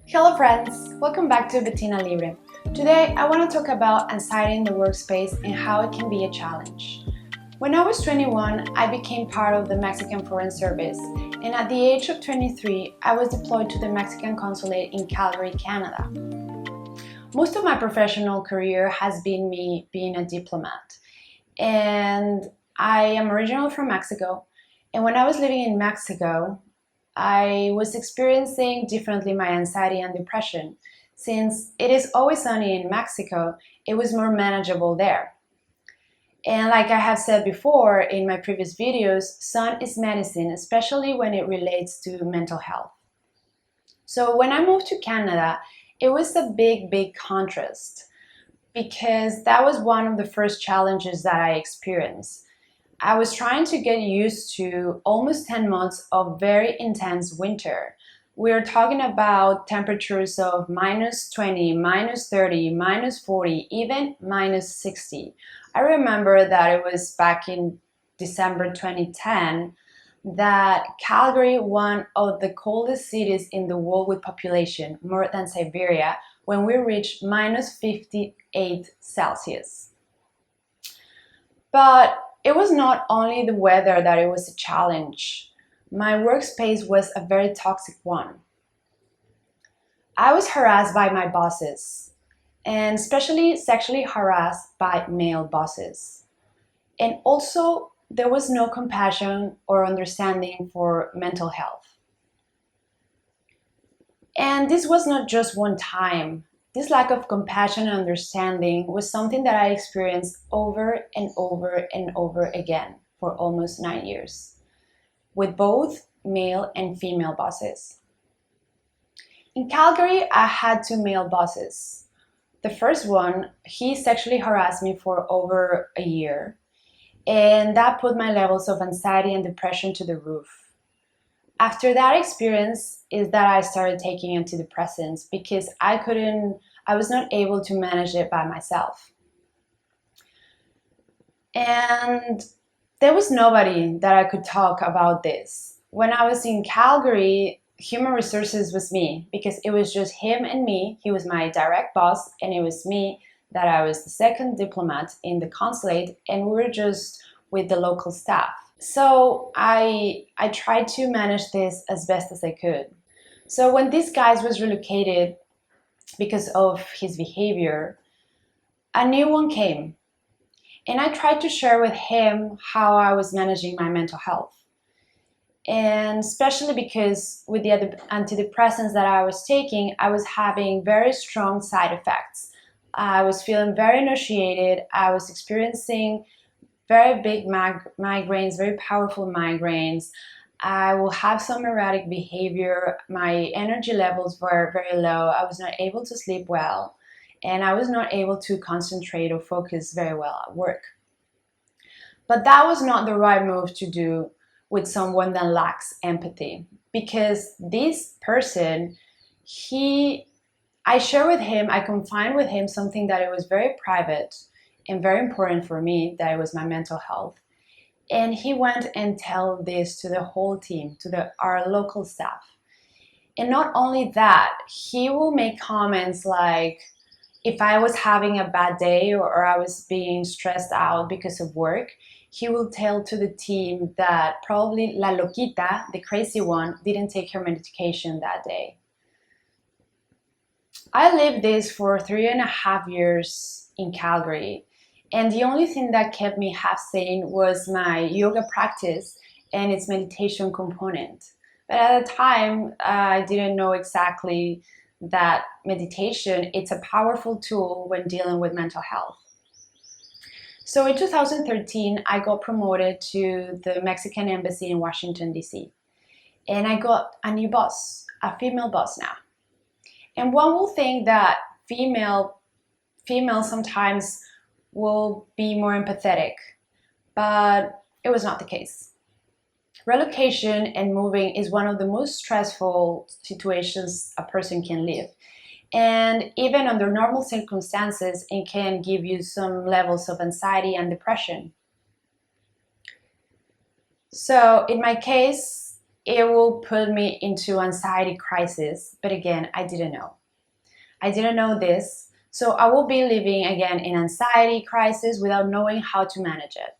Hello friends, welcome back to Bettina Libre. Today I want to talk about anxiety in the workspace and how it can be a challenge. When I was 21, I became part of the Mexican Foreign Service, and at the age of 23, I was deployed to the Mexican consulate in Calgary, Canada. Most of my professional career has been me being a diplomat, and I am originally from Mexico, and when I was living in Mexico, I was experiencing differently my anxiety and depression. Since it is always sunny in Mexico, it was more manageable there. And like I have said before in my previous videos, sun is medicine, especially when it relates to mental health. So when I moved to Canada, it was a big contrast because that was one of the first challenges that I experienced. I was trying to get used to almost 10 months of very intense winter. We're talking about temperatures of minus 20, minus 30, minus 40, even minus 60. I remember that it was back in December 2010 that Calgary, one of the coldest cities in the world with population, more than Siberia, when we reached minus 58 Celsius. But it was not only the weather that it was a challenge. My workspace was a very toxic one. I was harassed by my bosses, and especially sexually harassed by male bosses. And also, there was no compassion or understanding for mental health. And this was not just one time. This lack of compassion and understanding was something that I experienced over and over and over again for almost 9 years, with both male and female bosses. In Calgary, I had two male bosses. The first one, he sexually harassed me for over a year, and that put my levels of anxiety and depression to the roof. After that experience is that I started taking antidepressants because I was not able to manage it by myself. And there was nobody that I could talk about this. When I was in Calgary, human resources was me because it was just him and me. He was my direct boss, and it was me that I was the second diplomat in the consulate, and we were just with the local staff. So I tried to manage this as best as I could. So when this guy was relocated because of his behavior, a new one came. And I tried to share with him how I was managing my mental health. And especially because with the other antidepressants that I was taking, I was having very strong side effects. I was feeling very nauseated. I was experiencing very big migraines, very powerful migraines. I will have some erratic behavior. My energy levels were very low. I was not able to sleep well, and I was not able to concentrate or focus very well at work. But that was not the right move to do with someone that lacks empathy, because this person, I share with him, I confide with him something that it was very private and very important for me, that it was my mental health. And he went and tell this to the whole team, to our local staff. And not only that, he will make comments like, if I was having a bad day or I was being stressed out because of work, he will tell to the team that probably La Loquita, the crazy one, didn't take her medication that day. I lived this for 3.5 years in Calgary, and the only thing that kept me half sane was my yoga practice and its meditation component. But at the time, I didn't know exactly that meditation, it's a powerful tool when dealing with mental health. So in 2013, I got promoted to the Mexican embassy in Washington, D.C. And I got a new boss, a female boss now. And one will think that females sometimes will be more empathetic, but it was not the case. Relocation and moving is one of the most stressful situations a person can live. And even under normal circumstances, it can give you some levels of anxiety and depression. So in my case, it will put me into anxiety crisis. But again, I didn't know. I didn't know this, so I will be living again in anxiety crisis without knowing how to manage it.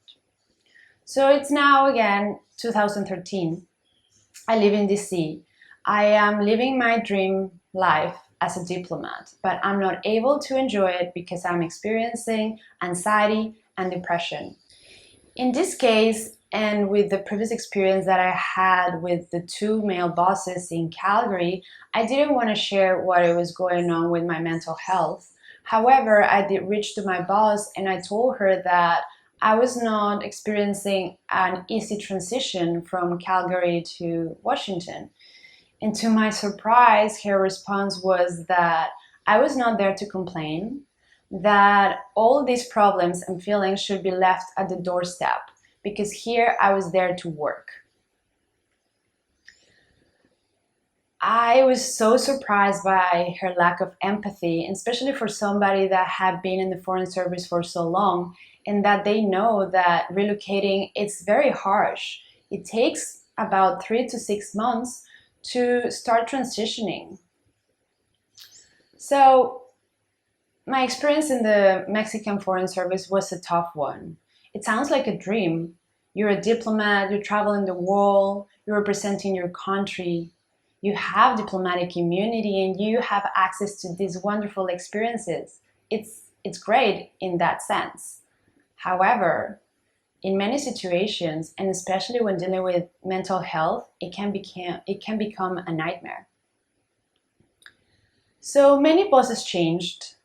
So it's now again 2013. I live in DC. I am living my dream life as a diplomat, but I'm not able to enjoy it because I'm experiencing anxiety and depression. In this case, and with the previous experience that I had with the 2 male bosses in Calgary, I didn't want to share what was going on with my mental health. However, I did reach to my boss and I told her that I was not experiencing an easy transition from Calgary to Washington. And to my surprise, her response was that I was not there to complain, that all these problems and feelings should be left at the doorstep, because here I was there to work. I was so surprised by her lack of empathy, especially for somebody that had been in the Foreign Service for so long, and that they know that relocating is very harsh. It takes about 3 to 6 months to start transitioning. So my experience in the Mexican Foreign Service was a tough one. It sounds like a dream. You're a diplomat, you're traveling the world, you're representing your country, you have diplomatic immunity, and you have access to these wonderful experiences. It's great in that sense. However, in many situations, and especially when dealing with mental health, it can become a nightmare. So many bosses changed,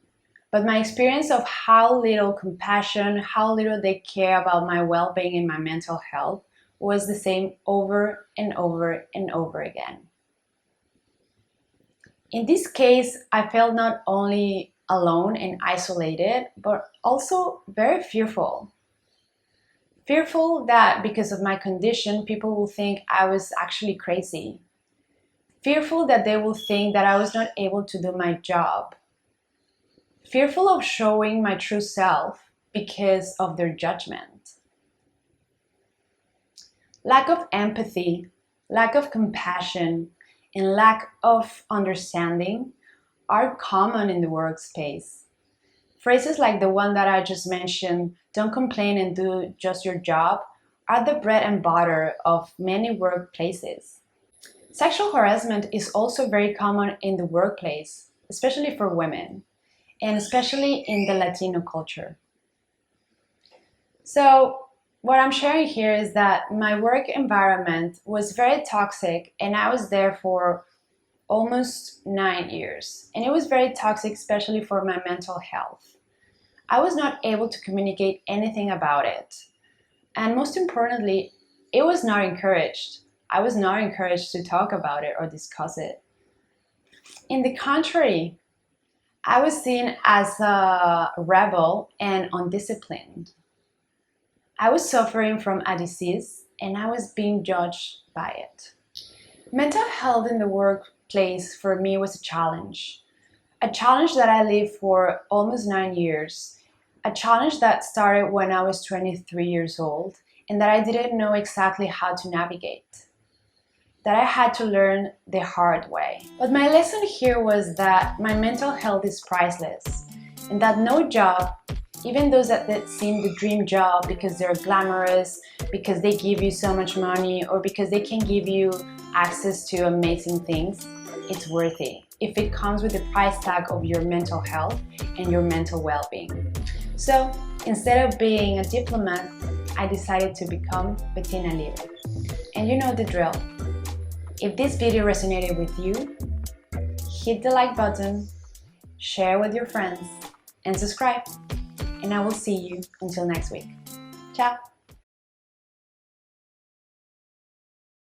but my experience of how little compassion, how little they care about my well-being and my mental health was the same over and over and over again. In this case, I felt not only alone and isolated, but also very fearful. Fearful that because of my condition, people will think I was actually crazy. Fearful that they will think that I was not able to do my job. Fearful of showing my true self because of their judgment. Lack of empathy, lack of compassion, and lack of understanding are common in the workspace. Phrases like the one that I just mentioned, don't complain and do just your job, are the bread and butter of many workplaces. Sexual harassment is also very common in the workplace, especially for women, and especially in the Latino culture. So what I'm sharing here is that my work environment was very toxic, and I was there for almost 9 years. And it was very toxic, especially for my mental health. I was not able to communicate anything about it. And most importantly, it was not encouraged. I was not encouraged to talk about it or discuss it. In the contrary, I was seen as a rebel and undisciplined. I was suffering from a disease and I was being judged by it. Mental health in the workplace for me was a challenge that I lived for almost 9 years, a challenge that started when I was 23 years old and that I didn't know exactly how to navigate, that I had to learn the hard way. But my lesson here was that my mental health is priceless and that no job, even those that seem the dream job because they're glamorous, because they give you so much money, or because they can give you access to amazing things, it's worth it if it comes with the price tag of your mental health and your mental well-being. So instead of being a diplomat, I decided to become Bettina Libre. And you know the drill. If this video resonated with you, hit the like button, share with your friends, and subscribe. And I will see you until next week. Ciao!